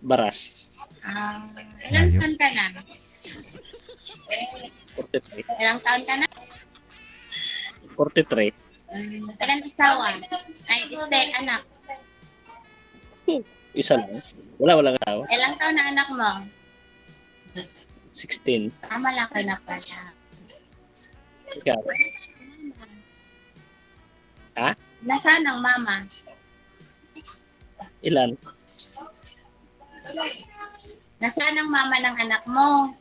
Baras. Ilang Layo. taon ka na? 43. Ilang taon ka na? 43. Ilang asawa? Ay, anak. Isa lang. Walang asawa. Ilang taon na anak mo? 16. Malaki na pala. Ikaw. Ha? Nasaan ang mama? Ilan? Nasaan ang mama ng anak mo?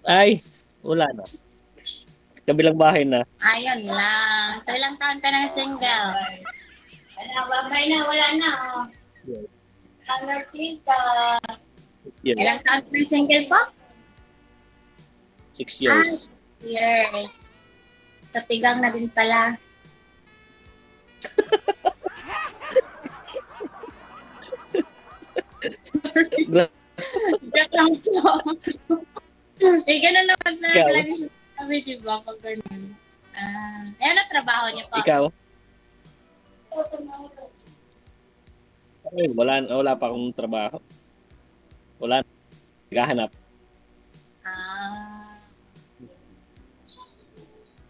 Ay, wala na. Kabilang bahay na. Ayun lang. So, ilang taon ka na single? Babay na, wala na. Yun. Ilang taon ka na single po? 6 years. Yes. Sa tigang na din pala. Joke lang po. Ganun naman na Ikaw? lagi sabi, di ba? Pag ganun. Ayan ang trabaho niyo po. Ikaw? Ay, wala pa akong trabaho. Wala. Naghahanap.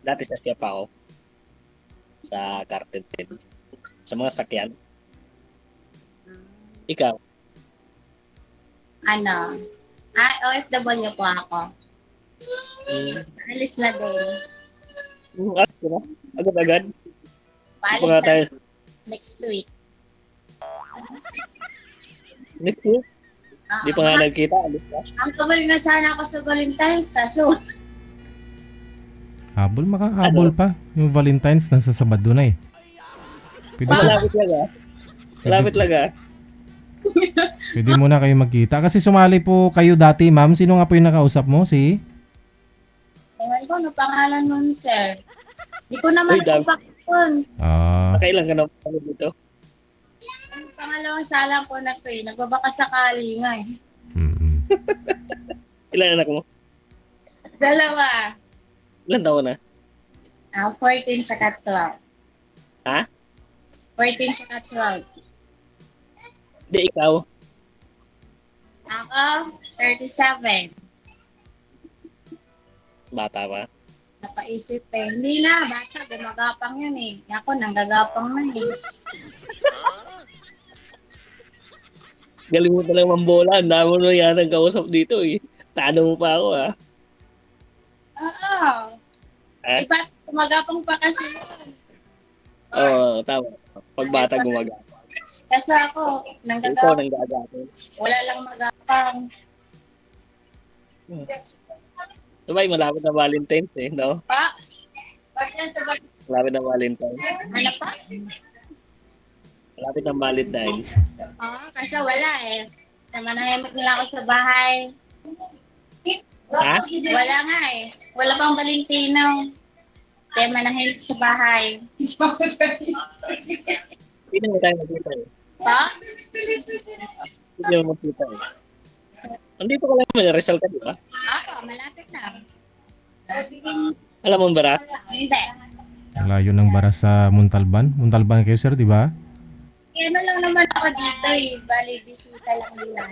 Dati sa siya pa ako. Sa carpenter. Sa mga sakyan. Ikaw? OFW po ako. Alis na din. Agad-agad? Paalis Mga na tayo. next week. Next week? Di pa nga nagkita. Alis ka? Ang kabalik na sana ako sa Valentine's kaso. Habol, makahabol pa. Yung Valentine's nasa Sabado na eh. Pwede, Malapit lang ah. Malapit lang ah. pwede muna kayo magkita. Kasi sumali po kayo dati, ma'am. Sino nga po yung nakausap mo? Si? Ewan ko, ano pangalan nun, sir? Di ko naman Uy, dami. yun. Kailan ka na dito? Ang pangalawang sala ko na to eh. Nagbabaka sakali nga eh. Ilan anak mo? Dalawa. Ilan taon na? 14 tsaka 12. Ha? 14 tsaka 12. Di ikaw. Ako, 37. Bata pa. Napaisip eh. Hindi na, bata, gumagapang yun eh. Ako, nanggagapang na eh. Galing mo talagang mambola. Ang dami mo na yata kausap dito eh. Tano mo pa ako ah. Oo. Eh? Iba, gumagapang pa kasi yun. Oo, tama. Pag bata gumagapang. Kasi ako, Ikaw nanggagapang. nang gagapang. Wala lang magapang. Sabay, malapit na Valentine's eh, no? Pa? Malapit na Valentine's. Ano pa? Malapit na Valentine's. Kasi wala eh. Namanahimik nila ako sa bahay. Ha? Wala nga eh. Wala pang Valentino. Kaya manahimik sa bahay. Hindi mo tayo magkita eh. Pa? Hindi mo magkita eh. Andito ka lang naman, Rizal ka, di ba? Malapit na. Alam mo ba? Hindi. Layo ng Baras sa Montalban. Montalban kayo, sir, di ba? Ano lang naman ako dito eh. Bali, bisita lang nila.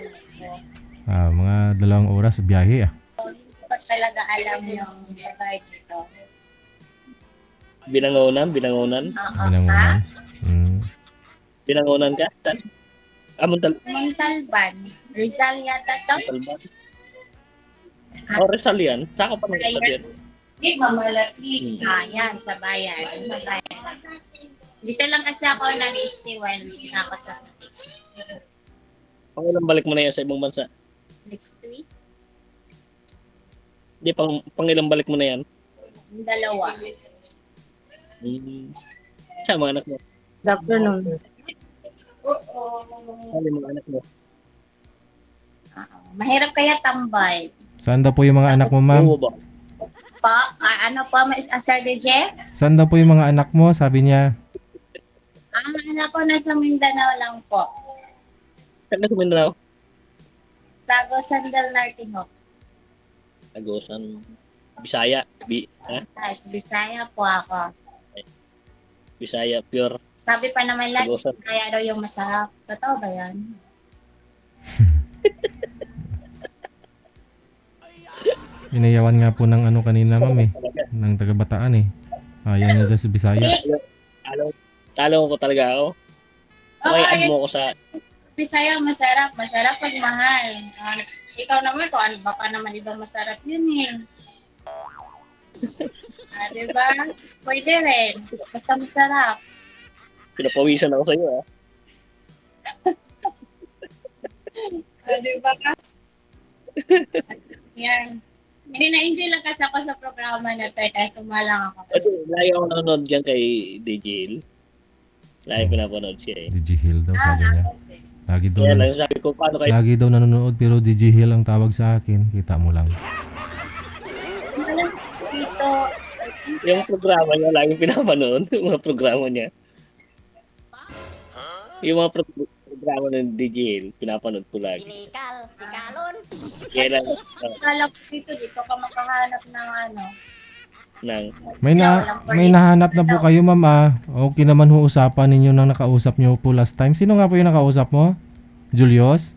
Mga 2 oras biyahe ah. Hindi ko talaga alam yung lugar dito. Binangonan? Binangunan. Binangonan ka? Montalban. Rizal yata to? Montalban? Rizal yan. Saan ka pa nang yan? Yan, sa bayan. Dito lang kasi ako nag-stay while ako sa Pangilang balik mo na yan sa ibang bansa? next week. Di, pangilang balik mo na yan? 2. Saan mga anak mo? Good afternoon. Saan yung mga anak mo? Mahirap kaya tambay. Saan daw po yung mga anak mo, ma'am? Oo ba? Ano po, Sir DJ? Saan daw po yung mga anak mo? Sabi niya. Ang anak ko nasa Mindanao lang po. Saan na sa Mindanao? Tago Sandal Nartino. Tagusan. Bisaya. Bisaya po ako. Bisaya, pure. Sabi pa naman lang, Tagusan. kaya daw yung masarap. Totoo ba yan? Inayawan nga po ng ano kanina, ma'am eh. Talaga. Ng taga-Bataan eh. Ayaw niya daw sa Bisaya. Talo ko talaga ako. Okay, add mo ko sa... Bisaya, masarap. Masarap pag mahal. Ikaw naman, kung ano ba pa naman ibang masarap yun eh. Diba? Pwede rin. Basta masarap. Pinapawisan ako sa'yo ah. Diba? Yan. Hindi na-enjoy lang kasi ako sa programa na to, kaya sumalang ako. Kasi lagi ako nanonood dyan kay DJ. Lagi pinapanood siya eh. DJ Hill daw sabi niya. Lagi daw, Kaya lang sabi ko, paano kayo? lagi daw nanonood pero DJ Hill ang tawag sa akin. Kita mo lang. Dito, Yung programa niya, lagi pinapanood. Yung mga programa niya. Yung mga programa ng DJ, pinapanood ko lagi. Tikalon. Kaya lang, kala ko dito ka makahanap ng ano. nang, May nahanap na po kayo, ma'am ah. Okay naman ho usapan ninyo nang nakausap niyo po last time. Sino nga po yung nakausap mo? Julius?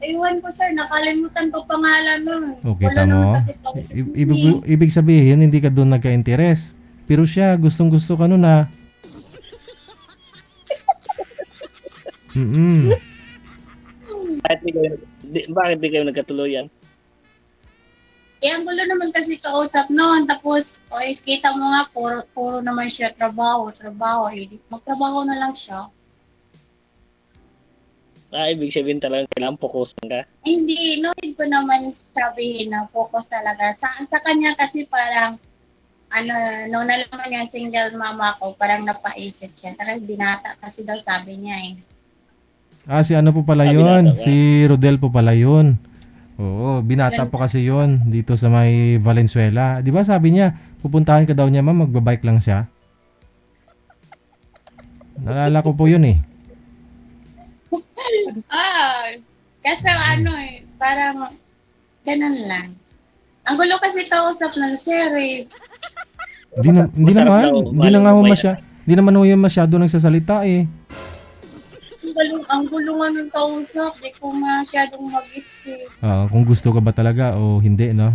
Ewan ko sir, nakalimutan ko pangalan nun. Okay, Wala tamo. naman kasi pag- Ibig sabihin, hindi ka doon nagka-interes. Pero siya, gustong-gusto ka nun ah. bakit di kayo nagkatuluyan? Eh, ang gulo naman kasi kausap noon. Tapos, kita mo nga, puro naman siya trabaho. Eh, magtrabaho na lang siya. Ibig sabihin talagang kailangan fokusan ka. Hindi, no, hindi ko naman sabihin na focus talaga. Sa kanya kasi parang, nung nalaman niya single mama ko, parang napaisip siya. Parang binata kasi daw sabi niya eh. Si ano po pala yun? Si Rodel po pala yun. Oo, binata po kasi yun dito sa may Valenzuela. Di ba sabi niya, pupuntahan ka daw niya, ma'am, magbabike lang siya. Nalala ko po yun eh. Kasi parang ganun lang. Ang gulo kasi kausap ng sir eh. Hindi naman ho yun masyado nagsasalita eh. Ang gulo nga ng kausap, di ko masyadong mag-gets eh. Kung gusto ka ba talaga o hindi, no?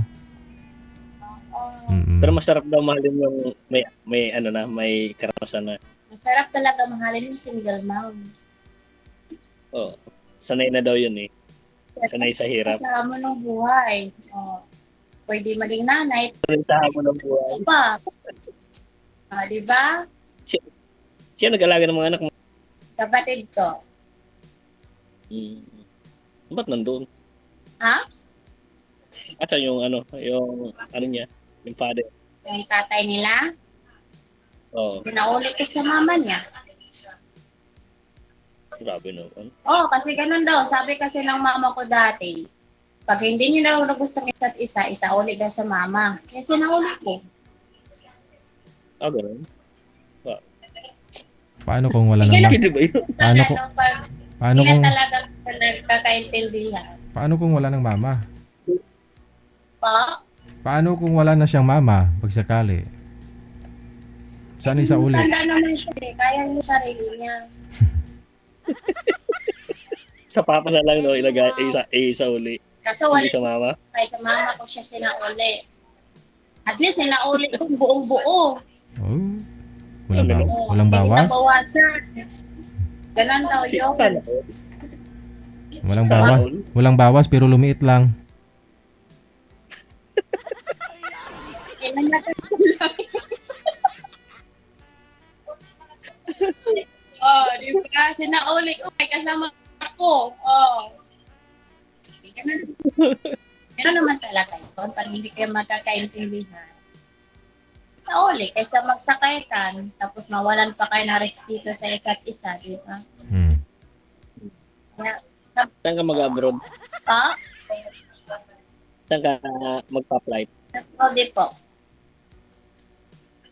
Pero masarap daw mahalin yung may karanasan na. Masarap talaga mahalin yung single mom. Oh, sanay na daw yun eh. Sanay sa hirap. Kasama ng buhay. Pwede maging nanay. Kasama mo ng buhay. Diba? Diba? Siya nag-alaga ng mga anak mo. Kapatid ko. Ba't nandun? Ha? Asa yung niya, yung father. Yung tatay nila? Oo, Sinauli ko sa mama niya. grabe naman. Kasi ganun daw. Sabi kasi ng mama ko dati, pag hindi niyo daw gustong isa't isa, isauli daw sa mama. Kaya sinauli ko. Ganun. Paano kung wala nang Pwede ba yun? Paano Hindi kung na talaga nagkakaintindihan. paano kung wala ng mama? Pa? Paano kung wala na siyang mama pag sakali? Saan isauli? Tanda naman siya eh. Kaya niya sarili niya. Sa papa na lang, no? Ilagay, isa uli. Kaso wala Hindi sa mama. kaya sa mama ko siya sinauli. At least sinauli ko buong-buo. Walang bawas? Hindi na bawasan. Ganun daw yun. Walang bawas pero lumiit lang. Kailan natin di ba? Sinauli ko. May kasama ako. Ganun naman talaga yun. Pag hindi kayo magkakaintindihan. Sa uli, kaysa magsakaitan, tapos mawalan pa kayo ng respeto sa isa't isa, di ba? Saan ka mag-abroad? Pa? Saan ka magpa-flight? Sa Saudi po.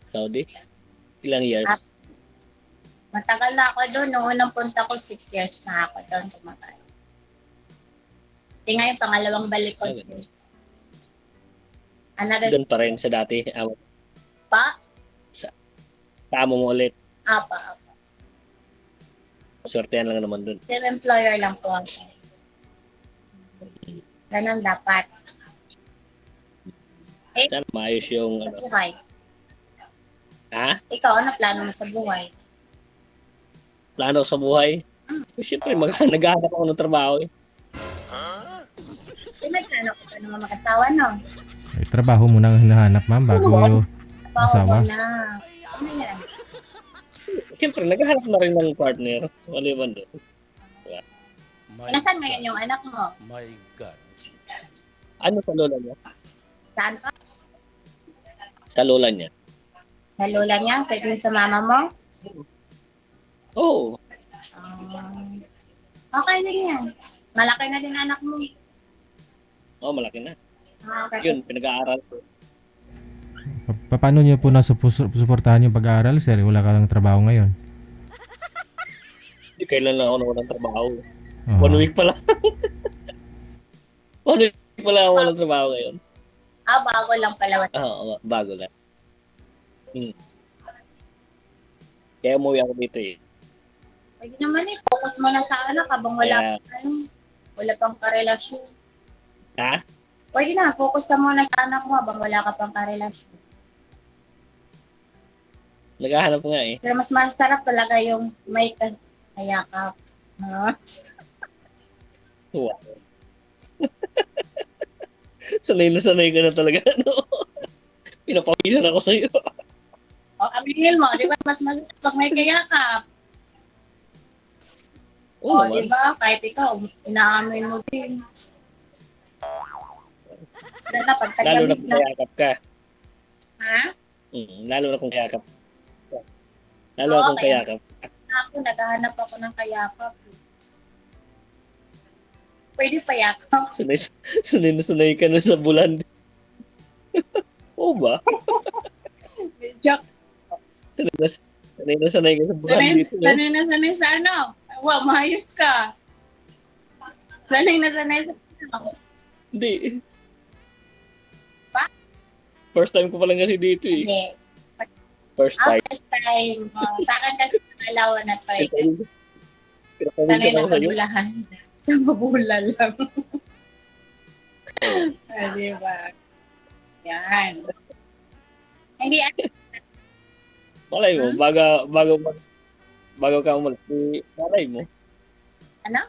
Saudi? Ilang years? Matagal na ako doon. Noong unang punta ko, 6 years na ako doon tumatay. Hindi nga yung pangalawang balik ko. Doon pa rin sa dati. Pa? Sa amo mo ulit. Apa. Swertehan lang naman doon. Self-employer lang po ako. Ganun dapat. Sana maayos yung, Sa buhay. ha? Ikaw, ano plano mo sa buhay? Plano sa buhay? Siyempre, naghahanap ako ng trabaho eh. May plano ko pa naman mag-asawa, no? Ay, trabaho muna ang hinahanap, ma'am, bago Trabaho asawa. mo na. Ano yan? Siyempre, naghahanap na rin ng partner. Maliban doon. Nasaan ngayon yung anak mo? My God. Ano sa lola niya? Saan ka? Sa lola niya? Sa lola niya? Sa mama mo? Oo. Okay din yan. Malaki na din anak mo. Oh, malaki na. Okay. Yun, pinag-aaral ko. Paano niyo po nasuportahan yung pag-aaral, sir? Wala ka lang trabaho ngayon. Hindi, kailan lang ako nawalan trabaho. Oo. 1 week pa lang. 1 week pa lang ako walang trabaho ngayon. Bago lang pala. Oo, bago lang. Kaya umuwi ako dito eh. Pwede naman focus mo na sa anak habang wala Kaya, wala pang karelasyon. ha? Pwede na, focus ka muna sa anak mo habang wala ka pang karelasyon. Naghahanap nga eh. Pero mas masarap talaga yung may kayakap. No? Wow. Sanay ka na talaga. No? Pinapawisan ako sa'yo. O, aminin mo, di ba? Mas masarap pag may kayakap. Oo O, di naman. ba? Kahit ikaw, inaamin mo din. Lalo pag Lalo na tagamit kung na. kayakap ka. Ha? Lalo na kung kayakap. Lalo na kung Okay. kayakap. Ako, naghahanap ako ng kayakap. Pwede pa yakap. Sanay ka na sa bulan. Oo ba? Joke. Sanay ka sa bulan dito. No? Sanay sa ano? Wow, maayos ka. Sanay sa ano? Hindi. Pa? First time ko pa lang kasi dito eh. Hindi. First time. First time. Sa akin kasi pangalawa na to eh. Sanay Pinapawisan na ako sa sa'yo. bulahan. Sa mabula lang. Diba? Yan. Hindi, Malay mo, bago ka umalis, malay mo. Ano?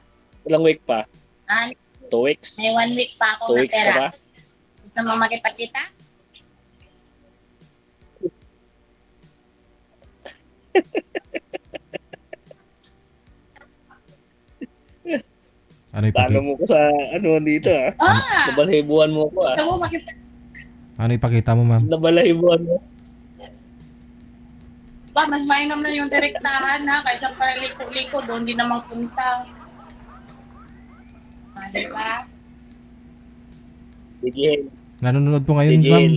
Ilang week pa? ah, 2 weeks? may 1 week pa 2 ako weeks ka natira. pa? Gusto mo makipagkita? Ano Talo ipakita? mo ko sa ano dito ah. Nabalahibuan mo ko ah. Gusto mo makipagkita? Ano ipakita mo, ma'am? Nabalahibuan mo. Ba, mas mainam na yung direktahan na kaysa paliko-liko doon din naman punta. Diba? Digil. Nanonood po ngayon, ma'am. Digil.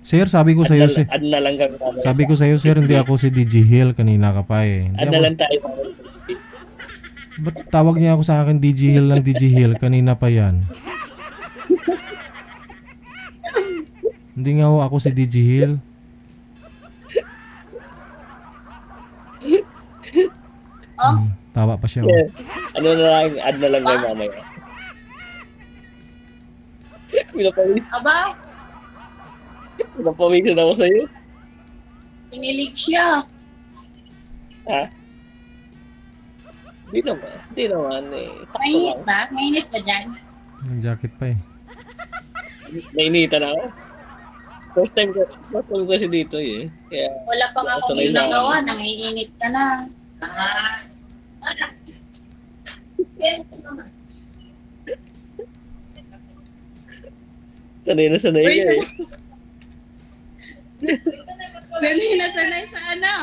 Sir, sabi ko sa'yo, sir. Add na lang kami. Sabi ko sa'yo, sir, hindi ako si DJ Hill. Kanina ka pa eh. Hindi Add na ako, lang tayo. ba't tawag niya ako sa akin DJ Hill ng DJ Hill? Kanina pa yan. Hindi nga ako si DJ Hill. Oh, Tawa pa siya. Yeah. Ano na lang, add na lang kayo mamaya. aba, Pinapawisan ako sa'yo. pinilig siya. Ha? Hindi naman eh. Sakto Mainit lang. ba? Mainit ba dyan? Ang jacket pa eh. Nainitan ako. First time ko kasi dito eh. Kaya, Wala pa nga akong Sanay na. ginagawa, nangiinit ka na. sanay na sanay Uy, ka eh. sanay na sanay sa ano?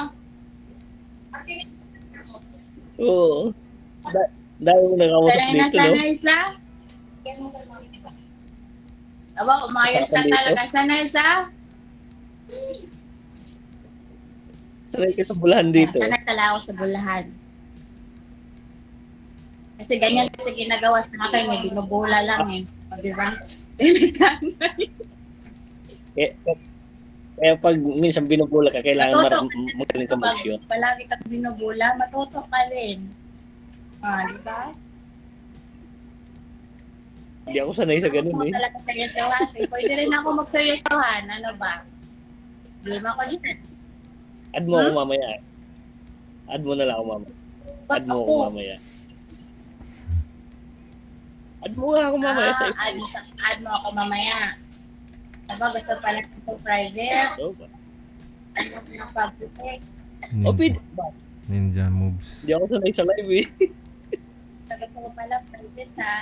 Oo. Dahil mo nakamusap Sanay na dito, no? sanay sa? Aba, umayos ka Dito. talaga. Sanay sa? Sanay ka sa bulahan dito. Sanay talaga ako sa bulahan. Kasi ganyan kasi ginagawa sa akin, may binubula lang eh. O, di ba? Sanay. Kaya pag minsan binubula ka, kailangan Matuto. magaling ka mag-shoot. Pag palagi kang binubula, matuto ka rin. Di ba? Hindi ako sanay sa ganun Ako eh. talaga seryosohan. Pwede rin ako magseryosohan. Ano ba? Lima ko dyan. Add mo ako mamaya. Add mo na lang ako mamaya. Ba't Add mo ako ako? mamaya. Add mo nga ako mamaya sa Add mo ako mamaya. Diba, gusto pala ito private. ito ba? Ano na public. O, pwede Ninja, ba? ninja moves. Hindi ako sanay sa live eh. Gusto ko pala private ha.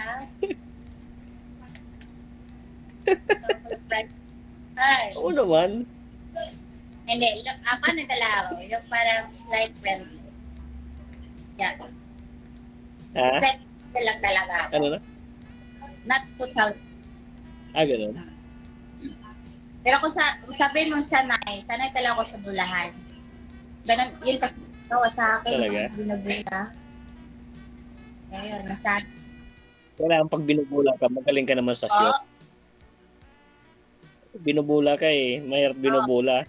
Private. Ay. Oo naman. Hindi, ako na talaga. Yung parang slight friendly. Yeah. Ha? Slight lang talaga ako. Ano na? Not total. Ganun. Pero kung sabihin mo sanay talaga ako sa bulahan. Ganun, yun kasi gawa sa akin. Talaga? Binubula. Ngayon, nasanay. Kailangan pag binubula ka, magaling ka naman sa show. Oh, Binubula ka eh. Mahirap binubula.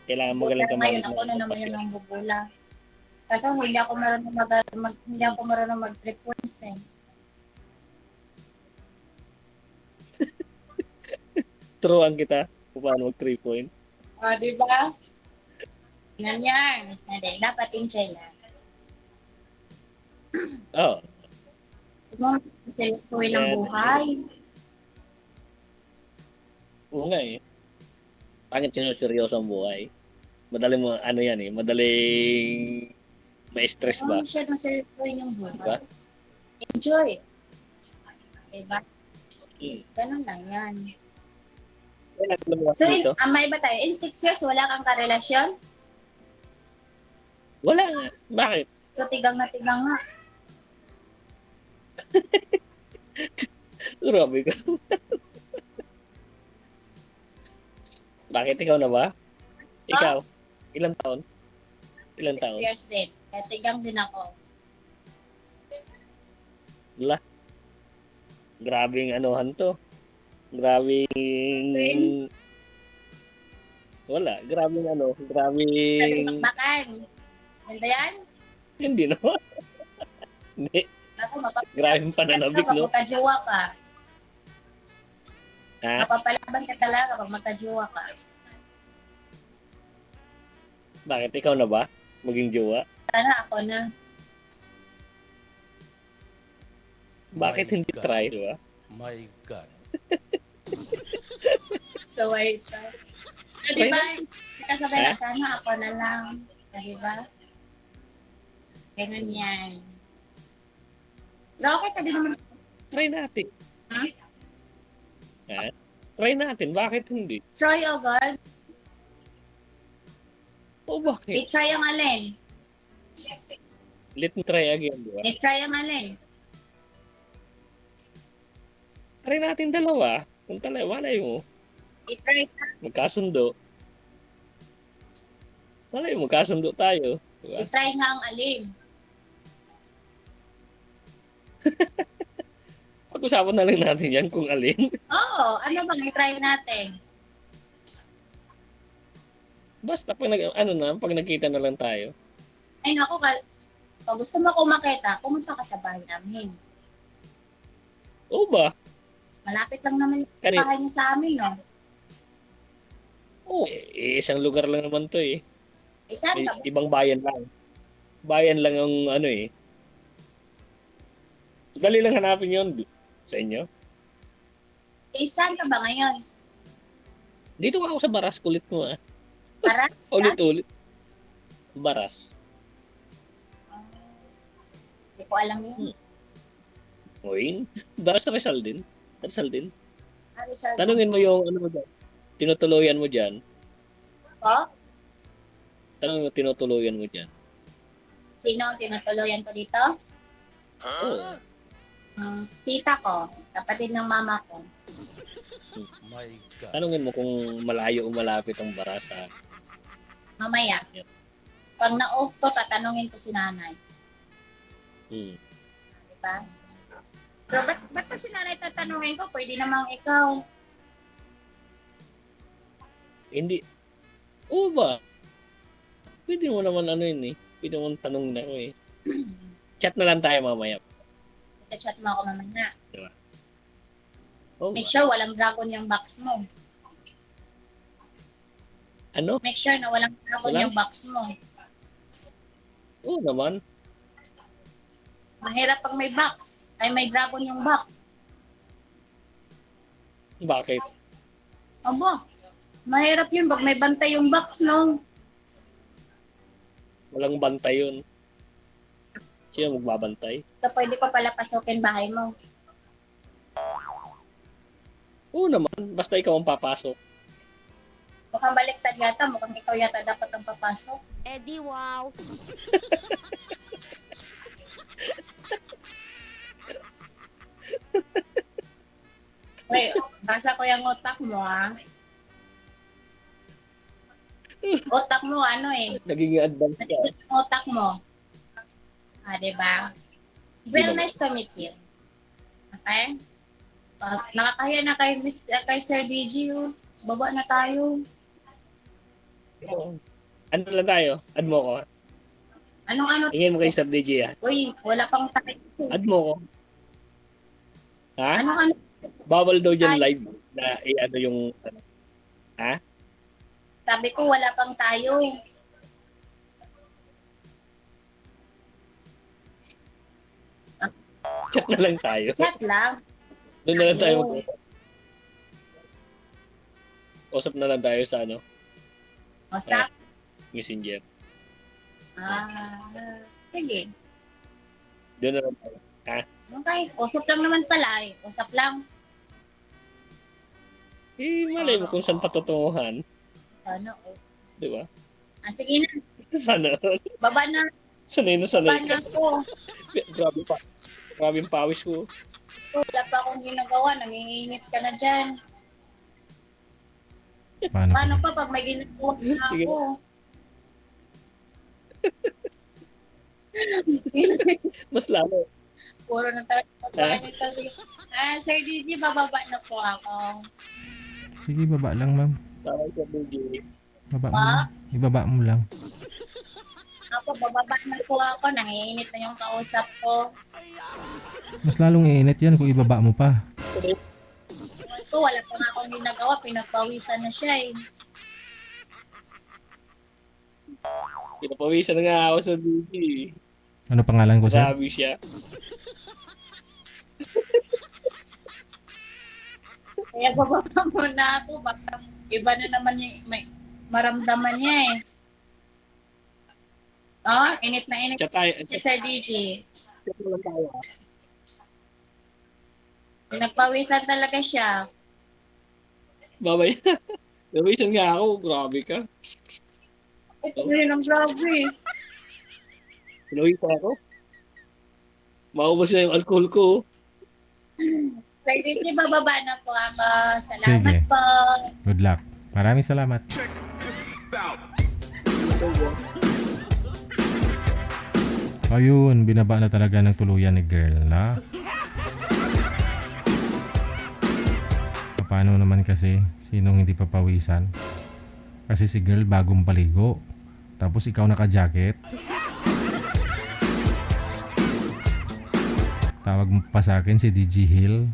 Kailangan magaling ka ngayon, ako na naman yun mag-pasyon. ang bubula. Kasi hindi ako marunong mag 3 points eh. Turuan kita kung paano mag 3 points. Di ba? Ganyan. Hindi, dapat enjoy na. Oo. Huwag mo seryosohin ang Yan. buhay. Oo nga eh. Pangit sinuseryoso ang buhay. Madaling mo, ano yan eh, madaling ma-stress ba? Huwag masyadong seryosohin yung buhay. Diba? Enjoy. Diba? Hmm. Ganun lang yan. Kailan lumawas So, dito? may iba tayo. In 6 years, wala kang karelasyon? Wala nga. Bakit? So, tigang na tigang nga. Grabe ka. Bakit ikaw na ba? Ikaw? Ilang taon? Ilang 6 taon? years din. Kaya tigang din ako. Wala. Grabing anuhan to. Grabing... Wala. Grabing ano. Grabing... Bakbakan. Ganda yan? Hindi naman. Hindi. Ako, Grabing pananabik, no? magkajowa ka. Ha? Mapapalaban ka talaga pag magkajowa ka. Bakit? Ikaw na ba? Maging jowa? Sana ako na. Bakit My hindi God. try, di ba? My God. So, wait. Di ba? Kasabay Ha? na sana ako na lang. Di ba? Ganun yan. Pero okay ka din naman. Try natin. Hmm? Ha? Try natin. Bakit hindi? Try o God. O bakit? I-try ang alin. Let me try again, di ba? I-try ang alin. Try natin dalawa. Kung malay mo, I-try ka. magkasundo. Malay mo, magkasundo tayo. Di ba? I-try nga ang alin. Pag-usapan na lang natin yan kung alin. Oo, ano bang i-try natin? Basta pag, pag nagkita na lang tayo. Ay naku, pag gusto mo ko makita, pumunta ka sa bahay namin. Oo ba? Malapit lang naman yung Kanina. bahay niya sa amin, no? Oo. Isang lugar lang naman to eh. Isa, Ibang bayan lang. Bayan lang ang ano eh. Dali lang hanapin yun sa inyo. saan ka ba ngayon? Dito nga ako sa Baras, kulit mo ah. Para? Ulit-ulit. Baras. Hindi ko alam yun. Uy, Baras na Rizal din. Rizal din. Ano siya? Tanungin mo yung ano mo dyan. Tinutuluyan mo dyan. Po? Tanungin mo tinutuluyan mo dyan. Sino ang tinutuluyan ko dito? Oo. Tita ko, kapatid ng mama ko. My God. Tanungin mo kung malayo o malapit ang Baras sa... Mamaya. Yep. Pag na-off ko, tatanungin ko si nanay. Diba? Pero ba't pa si nanay tatanungin ko? Pwede namang ikaw. Hindi. Oo ba? Pwede mo naman ano yun eh. Pwede mo tanong na ako eh. Chat na lang tayo mamaya. Chat mo ako mamaya. Oh, Make sure walang dragon yung box mo. ano? Make sure na walang dragon Wala? yung box mo. Oo naman. Mahirap pag may box. Ay, may dragon yung box. Bakit? Aba, mahirap yun pag may bantay yung box, no? Walang bantay yun. Sino magbabantay? So, pwede ko pala pasukin bahay mo. Oo naman. Basta ikaw ang papasok. Mukhang baliktad yata. Mukhang ikaw yata dapat ang papasok. Eddie, wow. Wait, basa ko yung utak mo, ah. Utak mo, ano eh. Naging advance ka. Yung utak mo. Ah, diba? Well, nice to meet you. Okay? Nakakaya na kay Sir DG, oh. Baba na tayo. Oo. Ano lang tayo? Add mo ko. Anong ano? Tingin mo kay Sir DJ ah. Uy, wala pang tayo. Add mo ko. Ha? Anong ano? Bawal daw dyan live na ano yung ano. Ha? Sabi ko, wala pang tayo. Chat na lang tayo. Chat lang. Doon na lang tayo Ayun. mag-usap. Usap na lang tayo sa ano, Usap. Messenger. Sige. Doon na lang tayo. Okay. Usap lang naman pala eh. Usap lang. Eh, malay mo kung saan patutunguhan. Ano eh. Di ba? Sige na. Sana. Baba na. Sanay na Baba sanay na ka. ako. Grabe pa. Grabe yung pawis ko. So, wala pa akong ginagawa. Nanginginit ka na dyan. Paano? Paano pa pag may ginagawa na Sige. ako? Mas lalo. Puro na tayo. Sir Gigi, bababa na po ako. Sige, baba lang, ma'am. Tawag sa DJ. Baba mo Pa? lang. Ibaba mo lang. Ako, bababa na po ako. Nanginginit na yung kausap ko. Mas lalong iinit yan kung ibaba mo pa. Ewan ko, wala pa nga akong ginagawa. Pinagpawisan na siya eh. Pinapawisan na nga ako sa DJ. Ano pangalan ko, sir? Grabe siya. Kaya bababa muna ako. Baka iba na naman yung may maramdaman niya eh. Oh, init na init Chat tayo. si Sir DJ. Chat na lang tayo. Pinagpawisan talaga siya. Babay. Nawisan nga ako. Grabe ka. Ito yun ang grabe. Pinawisan ako. Maubos na yung alcohol ko. Sir DJ, bababa na po ako. Salamat Sige. po. Good luck. Maraming salamat. Ayun, binaba na talaga ng tuluyan ni girl na. Paano naman kasi sinong hindi papawisan? Kasi si girl bagong paligo. Tapos ikaw naka-jacket. Tawag mo pa sa akin si DG Hill.